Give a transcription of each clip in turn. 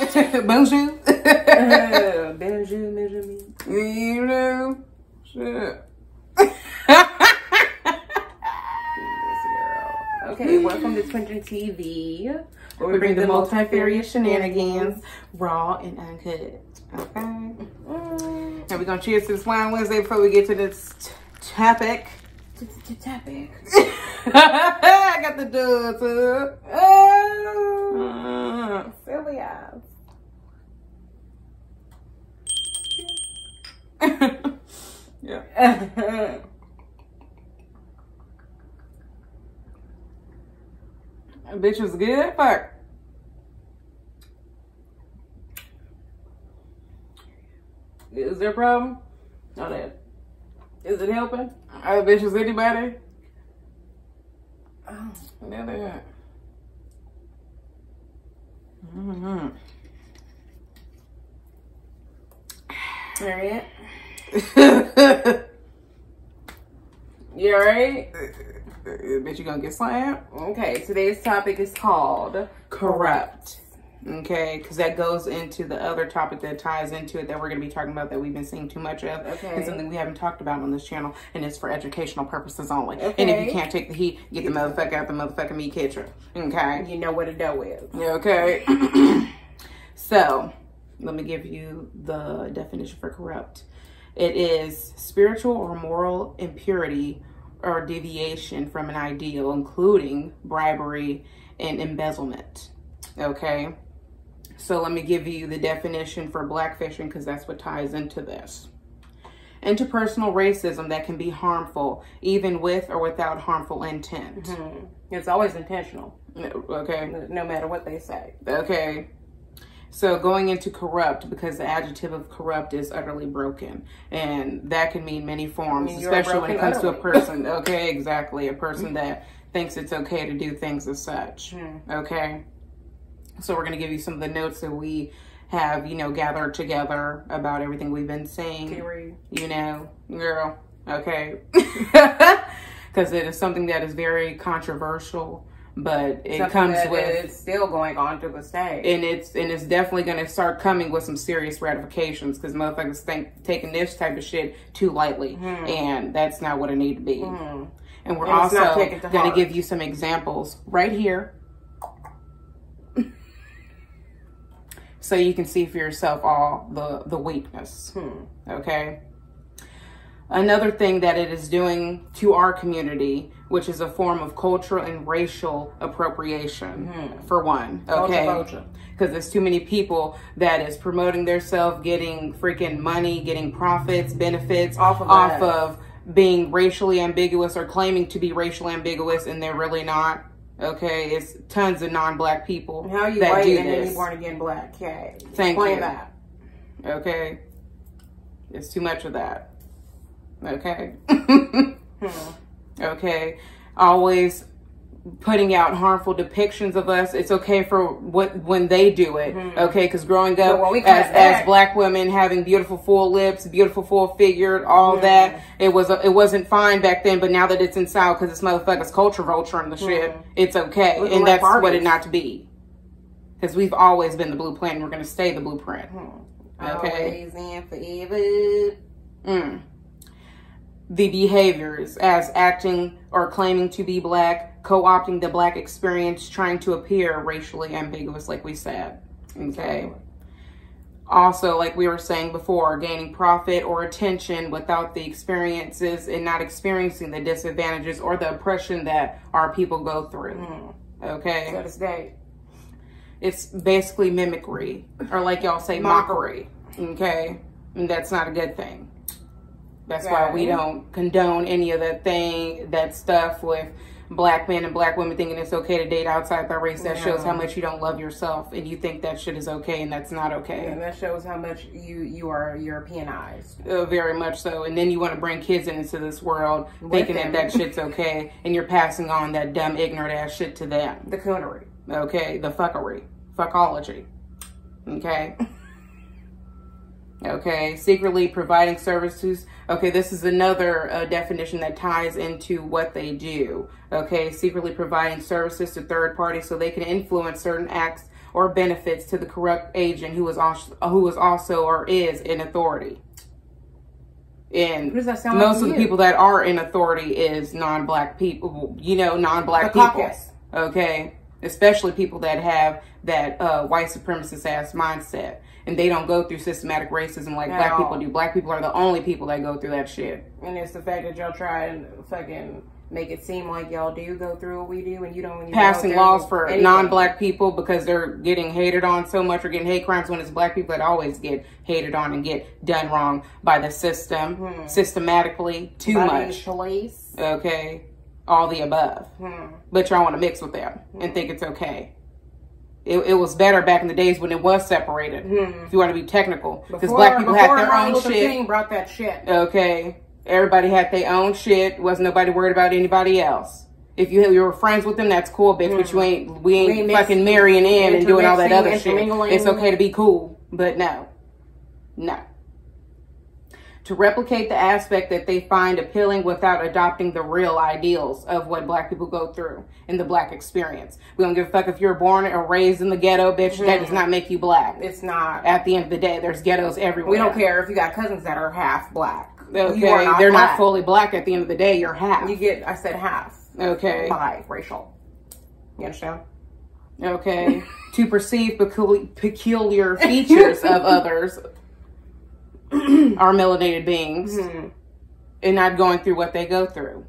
Bonjour. Bonjour. You know, shit. Okay, welcome to TwinChin TV, where we bring the multifarious shenanigans raw and uncut. Okay. And we're gonna cheers to this Wine Wednesday before we get to this topic. I got the dudes. Silly ass. Yeah. That bitch was good. Fuck. Is there a problem? No, that. Is it helping? Bitch, is anybody? Oh, yeah, they are. Alright. You alright? Bitch, you gonna get slammed? Okay, today's topic is called Corrupt. Okay, because that goes into the other topic that ties into it that we're going to be talking about that we've been seeing too much of. Okay. And something we haven't talked about on this channel, and it's for educational purposes only. Okay. And if you can't take the heat, get the motherfucker out the motherfucking meat kitchen. Okay? You know what a dough is. Okay. So, let me give you the definition for corrupt. It is spiritual or moral impurity or deviation from an ideal, including bribery and embezzlement. Okay? So let me give you the definition for blackfishing because that's what ties into this. Interpersonal racism that can be harmful, even with or without harmful intent. Mm-hmm. It's always intentional. Okay. No matter what they say. Okay. So going into corrupt, because the adjective of corrupt is utterly broken. And that can mean many forms, especially when it comes to a person. Okay, exactly. A person that thinks it's okay to do things as such. Okay. So we're going to give you some of the notes that we have, you know, gathered together about everything we've been saying. Can you read? You know, girl. Okay. Because it is something that is very controversial, but it comes with... It's still going on to this day. And it's definitely going to start coming with some serious ratifications because motherfuckers think taking this type of shit too lightly. And that's not what it need to be. And we're also going to give you some examples right here. So you can see for yourself all the weakness, okay? Another thing that it is doing to our community, which is a form of cultural and racial appropriation, for one, okay? Because there's too many people that is promoting themselves, getting freaking money, getting profits, benefits off of being racially ambiguous or claiming to be racially ambiguous, and they're really not. Okay, it's tons of non-black people How you that white do and this. then you born again black? Okay. Thank you. Explain that. Okay, it's too much of that. Okay. Okay, always putting out harmful depictions of us. It's okay for when they do it. Okay, because growing up as black women having beautiful full lips, beautiful full figure, all that, it wasn't fine back then. But now that it's in style because this motherfucker's culture vulture and the shit, it's okay, and that's what it not to be. Because we've always been the blueprint, and we're gonna stay the blueprint. Okay. Always and forever. The behaviors as acting or claiming to be black, co-opting the black experience, trying to appear racially ambiguous, like we said. Okay. Also, like we were saying before, gaining profit or attention without the experiences and not experiencing the disadvantages or the oppression that our people go through. Okay. To this day. It's basically mimicry, or like y'all say, mockery. Okay. And that's not a good thing. That's why we don't condone any of that stuff with black men and black women thinking it's okay to date outside their race. That shows how much you don't love yourself and you think that shit is okay, and that's not okay. And that shows how much you are Europeanized. Very much so. And then you want to bring kids into this world thinking that shit's okay, and you're passing on that dumb, ignorant ass shit to them. The coonery. Okay, the fuckery. Fuckology. Okay. Okay, secretly providing services. Okay, this is another definition that ties into what they do. Okay, secretly providing services to third parties so they can influence certain acts or benefits to the corrupt agent who is also or is in authority. And most of the people that are in authority is non-black people, you know, non-black people. Caucus. Okay? Especially people that have that white supremacist ass mindset. And they don't go through systematic racism like black people do. Black people are the only people that go through that shit. And it's the fact that y'all try and fucking make it seem like y'all do go through what we do, and you don't. Passing laws for non-black people because they're getting hated on so much or getting hate crimes, when it's black people that always get hated on and get done wrong by the system, systematically, too much. Police. Okay, all the above. But y'all want to mix with them and think it's okay. It was better back in the days when it was separated. If you want to be technical, because black people had their own shit. King brought that shit. Okay. Everybody had their own shit. Wasn't nobody worried about anybody else. If you were friends with them, that's cool, bitch. But we ain't fucking marrying in and doing all that other shit. It's okay to be cool, but no. To replicate the aspect that they find appealing without adopting the real ideals of what black people go through in the black experience. We don't give a fuck if you're born or raised in the ghetto, bitch. That does not make you black. It's not. At the end of the day, there's ghettos everywhere. We don't care if you got cousins that are half black. Okay, they're not fully black. At the end of the day, you're half. I said half. Okay. Biracial. You understand? Okay. To perceive peculiar features of others are melanated beings and not going through what they go through.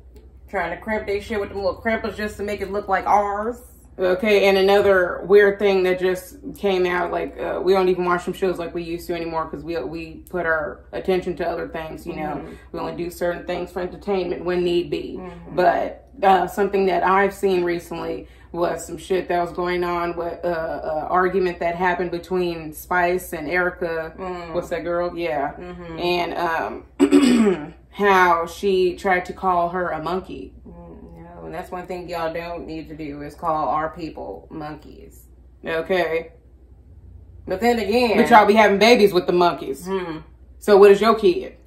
Trying to crimp their shit with them little crimpers just to make it look like ours. Okay, and another weird thing that just came out, like, we don't even watch some shows like we used to anymore because we put our attention to other things, you know. We only do certain things for entertainment when need be. But something that I've seen recently was some shit that was going on with argument that happened between Spice and Erica. What's that girl? Yeah. And how she tried to call her a monkey. And that's one thing y'all don't need to do is call our people monkeys. Okay. But then again... But y'all be having babies with the monkeys. So what is your kid?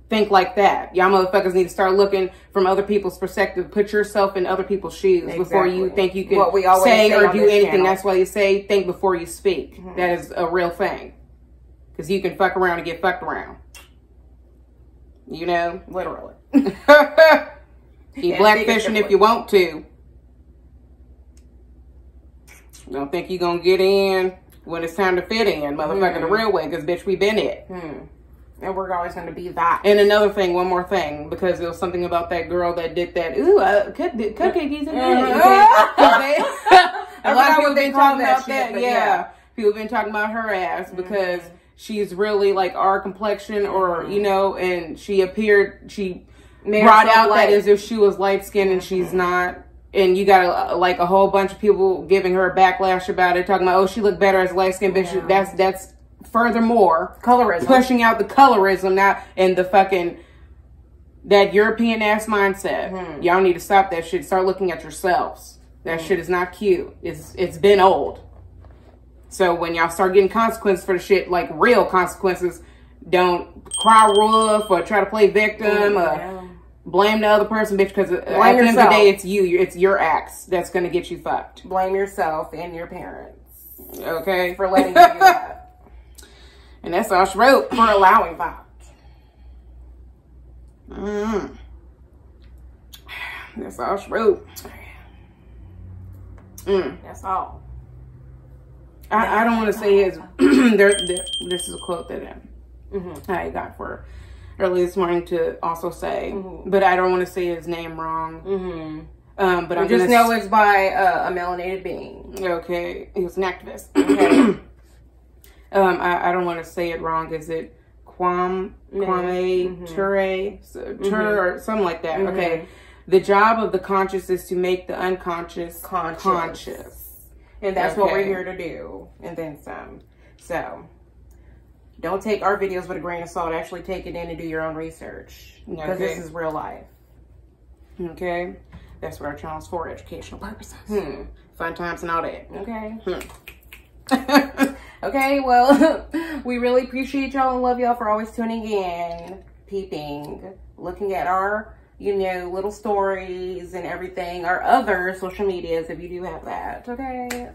Think like that. Y'all motherfuckers need to start looking from other people's perspective. Put yourself in other people's shoes before you think you can say or do anything. Channel. That's why you say think before you speak. That is a real thing. Because you can fuck around and get fucked around. You know? Literally. Keep blackfishing if you want to. Don't think you're going to get in when it's time to fit in, motherfucker, the real way, because, bitch, we been it. And we're always going to be that. And another thing, one more thing, because there was something about that girl that did that. Ooh, cupcakes in there. A lot of people been talking about that. Yeah. People been talking about her ass because she's really like our complexion or, you know, and she brought out that as if she was light skinned and she's not. And you got like a whole bunch of people giving her a backlash about it, talking about, oh, she looked better as light skinned bitch. That's furthermore colorism, pushing out the colorism now and the fucking that European ass mindset. Y'all need to stop that shit. Start looking at yourselves. That shit is not cute. It's been old. So when y'all start getting consequences for the shit, like real consequences, don't cry wolf or try to play victim or blame the other person, bitch, because at the end of the day, it's you. It's your acts that's going to get you fucked. Blame yourself and your parents. Okay? For letting you do that. And that's all she wrote. For allowing that. That's all she wrote. That's all. I don't want to say his... this is a quote that I got for early this morning to also say, but I don't want to say his name wrong. But I just know it's by a melanated being. Okay, he was an activist. Okay. I don't want to say it wrong. Is it Kwame Ture or something like that? Okay. The job of the conscious is to make the unconscious conscious. And that's what we're here to do. And then some. So, don't take our videos with a grain of salt. Actually take it in and do your own research. Because this is real life. Okay. That's what our channel's for, educational purposes. Fun times and all that. Okay. Okay, well, we really appreciate y'all and love y'all for always tuning in, peeping, looking at our, you know, little stories and everything, our other social medias if you do have that, okay?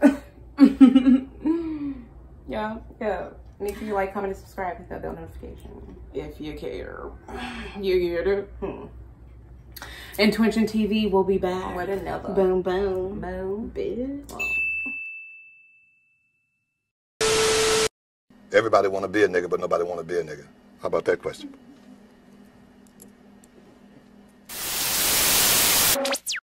Yeah. Yeah. Make sure you like, comment, and subscribe, hit that bell notification. If you care. You get it? And TwinChin TV will be back. What another. Boom, boom. Boom. Bitch. Everybody want to be a nigga, but nobody want to be a nigga. How about that question?